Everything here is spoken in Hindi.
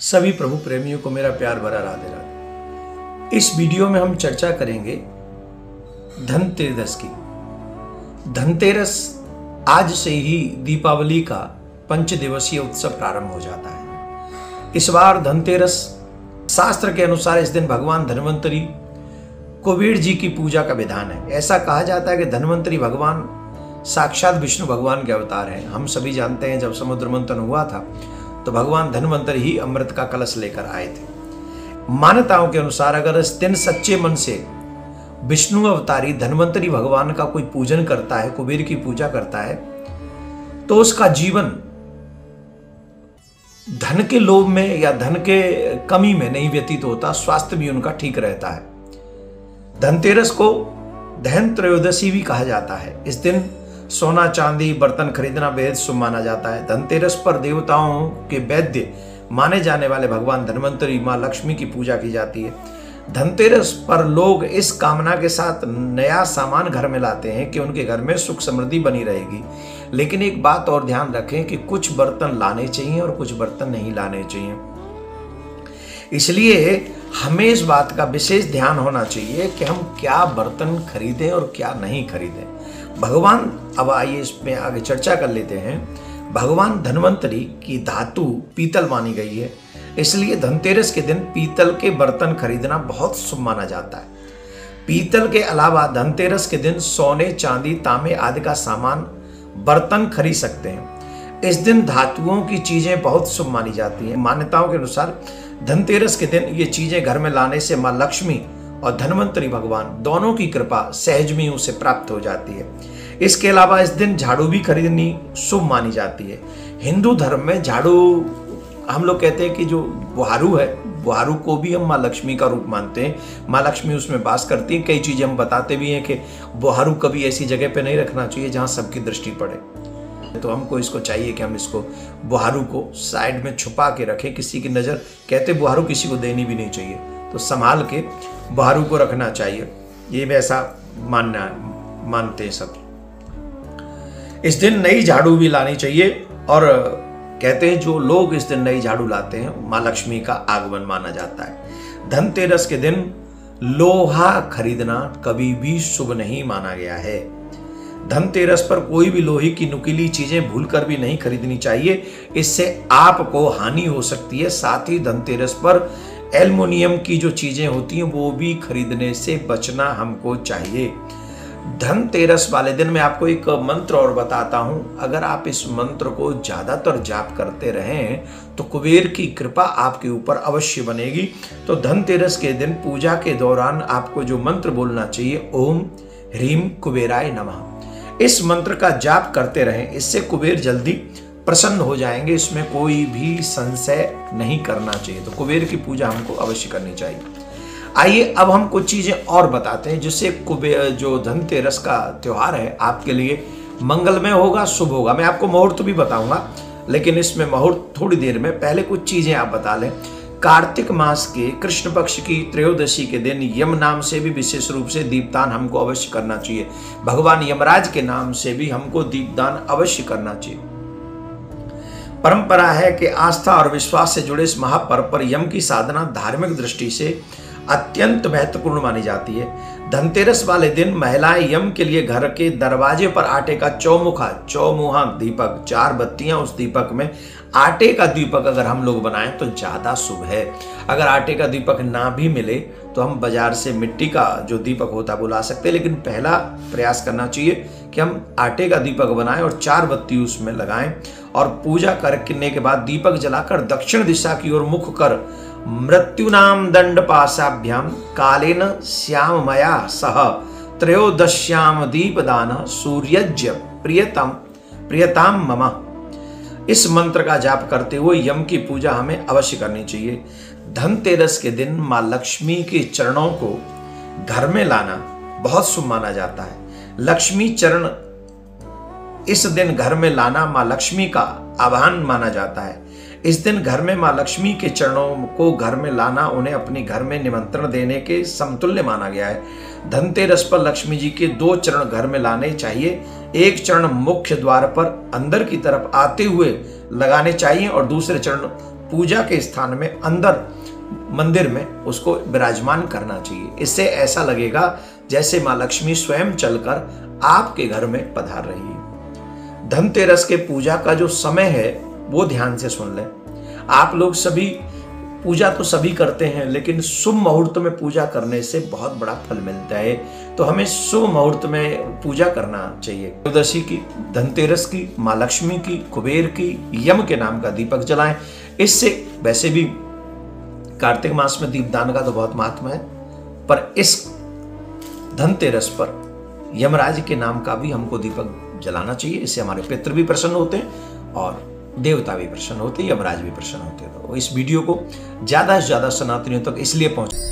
सभी प्रभु प्रेमियों को मेरा प्यार भरा राधे राधे। इस वीडियो में हम चर्चा करेंगे धनतेरस की। धनतेरस आज से ही दीपावली का 5 दिवसीय उत्सव प्रारंभ हो जाता है। इस बार धनतेरस शास्त्र के अनुसार इस दिन भगवान धन्वंतरी कुबेर जी की पूजा का विधान है। ऐसा कहा जाता है कि धन्वंतरी भगवान साक्षात विष्णु भगवान के अवतार हैं। हम सभी जानते हैं जब समुद्र मंथन हुआ था तो भगवान धन्वंतरी ही अमृत का कलश लेकर आए थे। मान्यताओं के अनुसार अगर इस दिन सच्चे मन से विष्णु अवतारी धन्वंतरी भगवान का कोई पूजन करता है, कुबेर की पूजा करता है, तो उसका जीवन धन के लोभ में या धन के कमी में नहीं व्यतीत होता, स्वास्थ्य भी उनका ठीक रहता है। धनतेरस को धन त्रयोदशी भी कहा जाता है। इस दिन सोना चांदी बर्तन खरीदना बेहद शुभ माना जाता है। धनतेरस पर देवताओं के वैद्य माने जाने वाले भगवान धन्वंतरी मां लक्ष्मी की पूजा की जाती है। धनतेरस पर लोग इस कामना के साथ नया सामान घर में लाते हैं कि उनके घर में सुख समृद्धि बनी रहेगी। लेकिन एक बात और ध्यान रखें कि कुछ बर्तन लाने चाहिए और कुछ बर्तन नहीं लाने चाहिए। इसलिए हमें इस बात का विशेष ध्यान होना चाहिए कि हम क्या बर्तन खरीदें और क्या नहीं खरीदें। भगवान, अब आइए इसमें आगे चर्चा कर लेते हैं। भगवान धन्वंतरी की धातु पीतल मानी गई है, इसलिए धनतेरस के दिन पीतल के बर्तन खरीदना बहुत शुभ माना जाता है। पीतल के अलावा धनतेरस के दिन सोने चांदी तांबे आदि का सामान बर्तन खरीद सकते हैं। इस दिन धातुओं की चीजें बहुत शुभ मानी जाती हैं। मान्यताओं के अनुसार धनतेरस के दिन ये चीजें घर में लाने से मां लक्ष्मी और धन्वंतरी भगवान दोनों की कृपा सहज में उसे प्राप्त हो जाती है। इसके अलावा इस दिन झाड़ू भी खरीदनी शुभ मानी जाती है। हिंदू धर्म में झाड़ू, हम लोग कहते हैं कि जो बुहारू है, बुहारू को भी हम मां लक्ष्मी का रूप मानते हैं। मां लक्ष्मी उसमें वास करती हैं। कई चीजें हम बताते भी हैं कि बुहारू कभी ऐसी जगह पे नहीं रखना चाहिए जहां सबकी दृष्टि पड़े। तो हमको इसको चाहिए कि हम इसको बुहारू को साइड में छुपा के रखें, किसी की नजर, कहते बुहारू किसी को देनी भी नहीं चाहिए, तो संभाल के बुहारू को रखना चाहिए। ये भी ऐसा मानते हैं सब। इस दिन नई झाड़ू भी लानी चाहिए और कहते हैं जो लोग इस दिन नई झाड़ू लाते हैं मां लक्ष्मी का आगमन माना जाता है। धनतेरस के दिन लोहा खरीदना कभी भी शुभ नहीं माना गया है। धनतेरस पर कोई भी लोहे की नुकीली चीजें भूलकर भी नहीं खरीदनी चाहिए, इससे आपको हानि हो सकती है। साथ ही धनतेरस पर एल्युमिनियम की जो चीजें होती हैं वो भी खरीदने से बचना हमको चाहिए। धनतेरस वाले दिन मैं आपको एक मंत्र और बताता हूं। अगर आप इस मंत्र को ज्यादातर जाप करते रहें तो कुबेर की कृपा आपके ऊपर अवश्य बनेगी। तो धनतेरस के दिन पूजा के दौरान आपको जो मंत्र बोलना चाहिए, ओम ह्रीम कुबेराय नमः। इस मंत्र का जाप करते रहें, इससे कुबेर जल्दी प्रसन्न हो जाएंगे। इसमें कोई भी संशय नहीं करना चाहिए। तो कुबेर की पूजा हमको अवश्य करनी चाहिए। आइए अब हम कुछ चीजें और बताते हैं जिससे कुबेर, जो धनतेरस का त्योहार है, आपके लिए मंगलमय होगा, शुभ होगा। मैं आपको मुहूर्त भी बताऊंगा, लेकिन इसमें मुहूर्त थोड़ी देर में। पहले कुछ चीजें आप बता लें। कार्तिक मास के कृष्ण पक्ष की त्रयोदशी के दिन यम नाम से भी विशेष रूप से दीपदान हमको अवश्य करना चाहिए। भगवान यमराज के नाम से भी हमको दीपदान अवश्य करना चाहिए। परंपरा है कि आस्था और विश्वास से जुड़े इस महापर्व पर यम की साधना धार्मिक दृष्टि से अत्यंत महत्वपूर्ण मानी जाती है। धनतेरस वाले दिन महिलाएं यम के लिए घर के दरवाजे पर आटे का चौमुहा दीपक, 4 बत्तियां उस दीपक में, आटे का दीपक अगर हम लोग बनाएं तो ज्यादा शुभ है। अगर आटे का दीपक ना भी मिले तो हम बाजार से मिट्टी का जो दीपक होता है वो ला सकते हैं, लेकिन पहला प्रयास करना चाहिए कि हम आटे का दीपक बनाएं और 4 बत्ती उसमें लगाएं और पूजा करने के बाद दीपक जलाकर दक्षिण दिशा की ओर मुख कर मृत्युनाम दंड पाशाभ्याम कालेन श्याममया सह त्रयोदश्याम दीपदान सूर्यज्य प्रियताम मम। इस मंत्र का जाप करते हुए यम की पूजा हमें अवश्य करनी चाहिए। धनतेरस के दिन मां लक्ष्मी के चरणों को घर में लाना बहुत शुभ माना जाता है। लक्ष्मी चरण इस दिन घर में लाना मां लक्ष्मी का आह्वान माना जाता है। इस दिन घर में मां लक्ष्मी के चरणों को घर में लाना उन्हें अपने घर में निमंत्रण देने के समतुल्य माना गया है। धनतेरस पर लक्ष्मी जी के 2 चरण घर में लाने चाहिए। एक चरण मुख्य द्वार पर अंदर की तरफ आते हुए लगाने चाहिए और दूसरे चरण पूजा के स्थान में अंदर मंदिर में उसको विराजमान करना चाहिए। इससे ऐसा लगेगा जैसे माँ लक्ष्मी स्वयं चलकर आपके घर में पधार रही है। धनतेरस के पूजा का जो समय है वो ध्यान से सुन लें। आप लोग सभी पूजा तो सभी करते हैं, लेकिन शुभ मुहूर्त में पूजा करने से बहुत बड़ा फल मिलता है। तो हमें शुभ मुहूर्त में पूजा करना चाहिए। त्रयोदशी की, धनतेरस की, माँ लक्ष्मी की, कुबेर की, यम के नाम का दीपक जलाएं। इससे वैसे भी कार्तिक मास में दीपदान का तो बहुत महत्व है, पर इस धनतेरस पर यमराज के नाम का भी हमको दीपक जलाना चाहिए। इससे हमारे पितृ भी प्रसन्न होते हैं और देवता भी प्रसन्न होते हैं, यमराज भी प्रसन्न होते हैं। तो इस वीडियो को ज्यादा से ज्यादा सनातनियों तक इसलिए पहुंचाएं